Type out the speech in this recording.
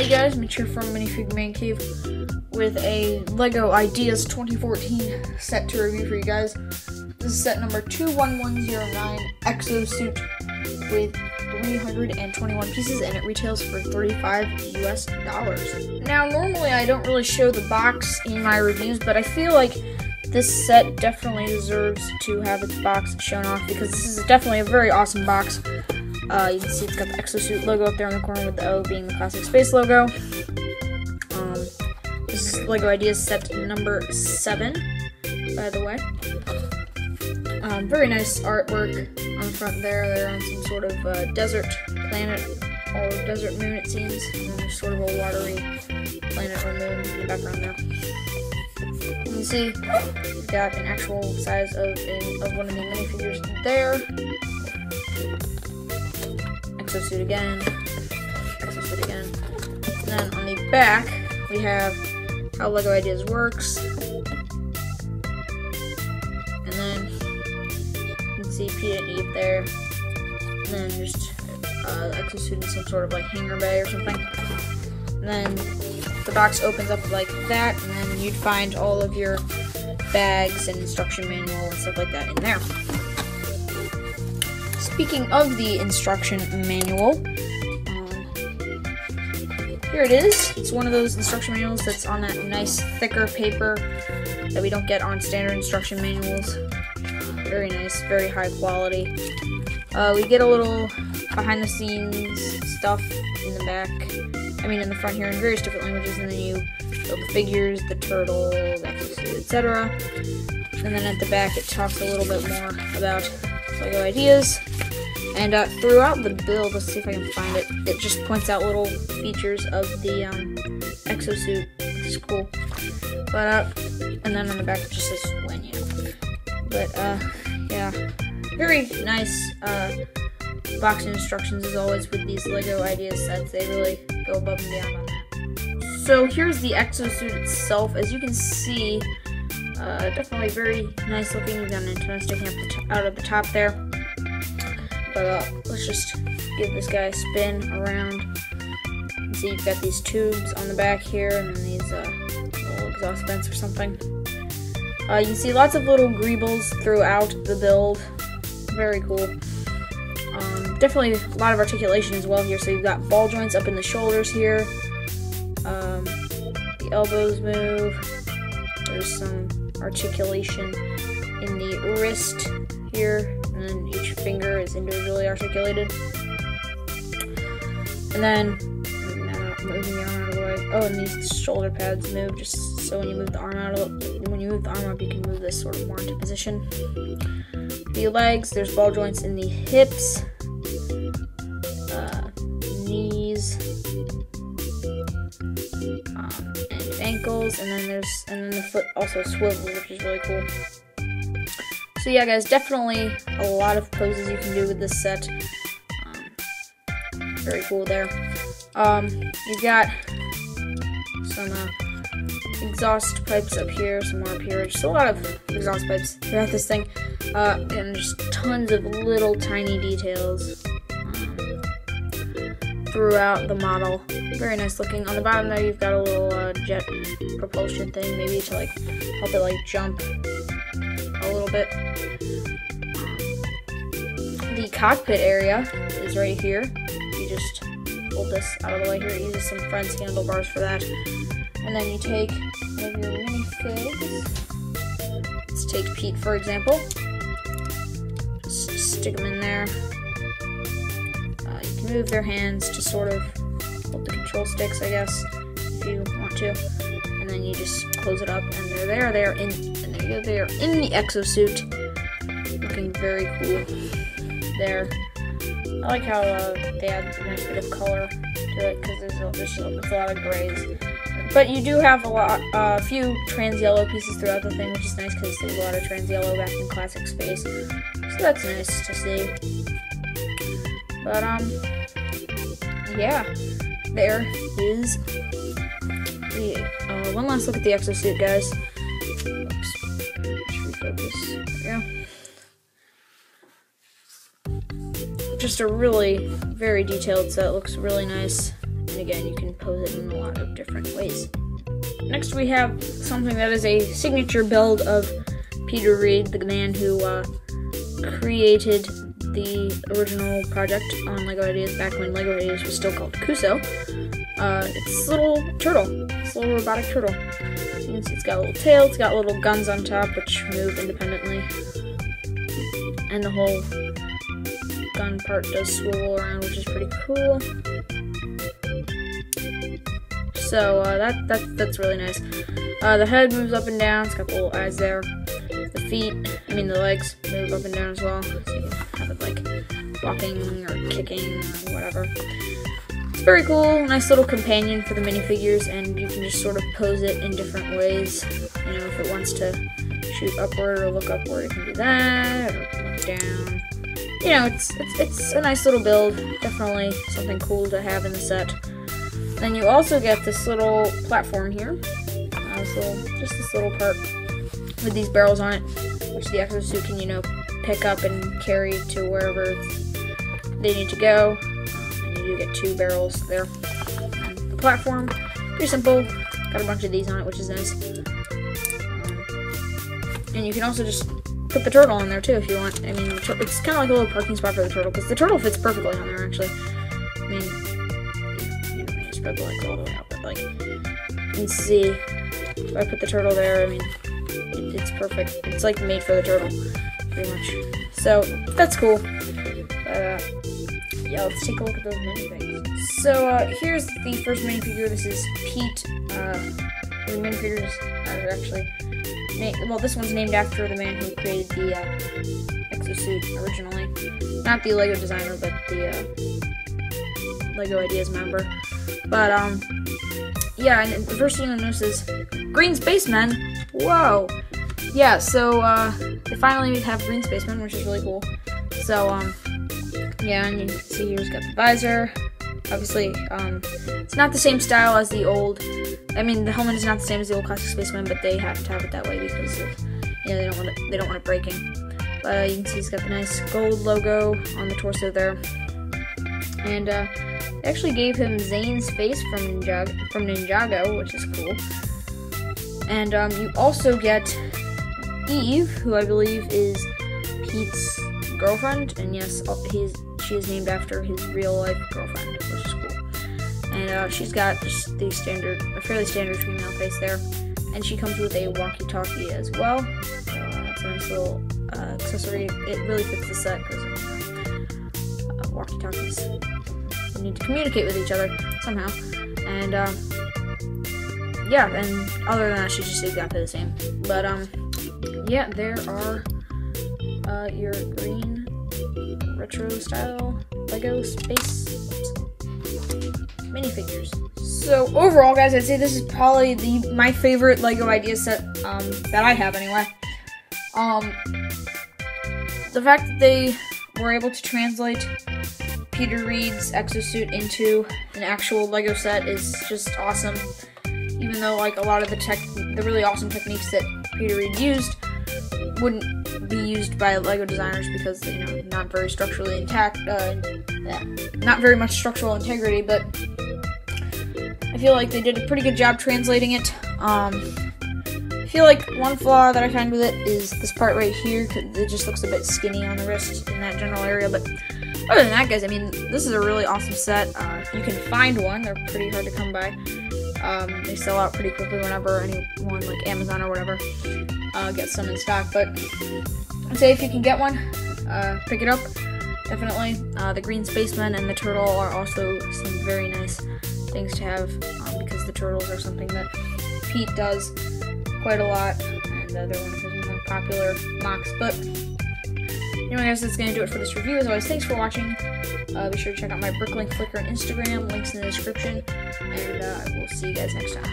Hey guys, Mitch here from Minifig Man Cave with a LEGO Ideas 2014 set to review for you guys. This is set number 21109 Exosuit with 321 pieces, and it retails for $35 US. Now, normally I don't really show the box in my reviews, but I feel like this set definitely deserves to have its box shown off because this is definitely a very awesome box. You can see it's got the Exosuit logo up there in the corner with the O being the classic space logo. This is LEGO Ideas set number 7, by the way. Very nice artwork on the front there. They're on some sort of desert planet or desert moon, it seems. And there's sort of a watery planet or moon in the background there. You can see we've got an actual size of one of the minifigures there. Exosuit again, Exosuit again. And then on the back, we have how LEGO Ideas works. And then you can see Pete and Eve there. And then just Exosuit in some sort of like hangar bay or something. And then the box opens up like that, and then you'd find all of your bags and instruction manual and stuff like that in there. Speaking of the instruction manual, here it is. It's one of those instruction manuals that's on that nice thicker paper that we don't get on standard instruction manuals. Very nice, very high quality. We get a little behind the scenes stuff in the back, in the front here in various different languages, and then you build the figures, the turtle, the Exosuit, etc. And then at the back it talks a little bit more about LEGO Ideas. And throughout the build, let's see if I can find it, it just points out little features of the Exosuit, which is cool. But, and then on the back it just says when, But, yeah, very nice box instructions as always with these LEGO Ideas sets. They really go above and beyond on that. So here's the Exosuit itself. As you can see, definitely very nice looking. You've got an antenna sticking up out of the top there. But let's just give this guy a spin around. You can see you've got these tubes on the back here, and then these little exhaust vents or something. You can see lots of little greebles throughout the build. Very cool. Definitely a lot of articulation as well here. So you've got ball joints up in the shoulders here. The elbows move. There's some articulation in the wrist here. And then each finger is individually articulated. And then, moving the arm out of the way. Oh, and these shoulder pads move just so when you move the arm out when you move the arm up, you can move this sort of more into position. The legs, there's ball joints in the hips, knees, and ankles, and then the foot also swivels, which is really cool. So yeah, guys, definitely a lot of poses you can do with this set. Very cool there. You've got some exhaust pipes up here, some more up here. Just a lot of exhaust pipes throughout this thing. And just tons of little tiny details throughout the model. Very nice looking. On the bottom there, you've got a little jet propulsion thing, maybe to like help it jump a little bit. The cockpit area is right here. You just pull this out of the way here. It uses some Friends handlebars for that. And then you take one of your minifigs. Let's take Pete, for example. Just stick them in there. You can move their hands to sort of hold the control sticks, I guess, if you want to. And then you just close it up, and they're there. They are in the Exosuit, looking very cool there. I like how they add a nice bit of color to it because there's a lot of grays. But you do have a few trans yellow pieces throughout the thing, which is nice because there's a lot of trans yellow back in classic space. So that's nice to see. But yeah, there is the one last look at the Exosuit, guys. Oops. Refocus. There we go. Just a really very detailed set. Looks really nice. And again, you can pose it in a lot of different ways. Next, we have something that is a signature build of Peter Reed, the man who created the original project on LEGO Ideas back when LEGO Ideas was still called Kuso. It's this little turtle. This little robotic turtle. So you can see it's got a little tail, it's got little guns on top which move independently. And the whole gun part does swivel around, which is pretty cool. So that's really nice. The head moves up and down, it's got the little eyes there. The legs move up and down as well. So you can have it like walking or kicking or whatever. It's very cool, nice little companion for the minifigures, and you can just sort of pose it in different ways. You know, if it wants to shoot upward or look upward, it can do that, or look down. You know, it's a nice little build, definitely something cool to have in the set. Then you also get this little platform here, just this little part with these barrels on it, which the exosuit can, you know, pick up and carry to wherever they need to go. And you do get 2 barrels there. And the platform, pretty simple, got a bunch of these on it, which is nice. And you can also just put the turtle on there too if you want. I mean, it's kind of like a little parking spot for the turtle, because the turtle fits perfectly on there, actually. I mean, you don't need to spread the legs all the way out, but like, you can see, if I put the turtle there, I mean, it's perfect. It's like made for the turtle, pretty much. So that's cool. Yeah, let's take a look at those minifigs. So here's the first minifigure. This is Pete. The minifigures are actually well, this one's named after the man who created the exosuit originally. Not the LEGO designer, but the LEGO Ideas member. But yeah, and the first thing you'll notice is green spacemen. Whoa! Yeah, so they finally have green spacemen, which is really cool. So yeah, and you can see here's got the visor. Obviously, it's not the same style as the old. I mean, the helmet is not the same as the old classic spaceman, but they have to have it that way because of, you know, they don't want it breaking. But you can see he's got the nice gold logo on the torso there, and they actually gave him Zane's face from Ninjago, which is cool. And you also get Eve, who I believe is Pete's girlfriend, and yes, she is named after his real-life girlfriend, which is cool. And she's got just a fairly standard female face there, and she comes with a walkie-talkie as well. So that's a nice little accessory. It really fits the set because walkie-talkies need to communicate with each other somehow. And yeah, and other than that, she's just exactly the same. But yeah, there are your green retro style LEGO space minifigures. So overall, guys, I'd say this is probably my favorite LEGO Ideas set that I have anyway. The fact that they were able to translate Peter Reed's exosuit into an actual LEGO set is just awesome. Even though like a lot of the really awesome techniques that Peter Reed used wouldn't be used by LEGO designers because, you know, not very structurally intact, not very much structural integrity, but I feel like they did a pretty good job translating it. I feel like one flaw that I find with it is this part right here, because it just looks a bit skinny on the wrist in that general area, but other than that, guys, I mean, this is a really awesome set. If you can find one, they're pretty hard to come by. They sell out pretty quickly whenever anyone, like Amazon or whatever, gets some in stock, but I'd say if you can get one, pick it up, definitely. The green spaceman and the turtle are also some very nice things to have, because the turtles are something that Pete does quite a lot, and they're one of his more popular mocks. But anyway, guys, that's going to do it for this review. As always, thanks for watching. Be sure to check out my Bricklink, Flickr, and Instagram, links in the description, and I will see you guys next time.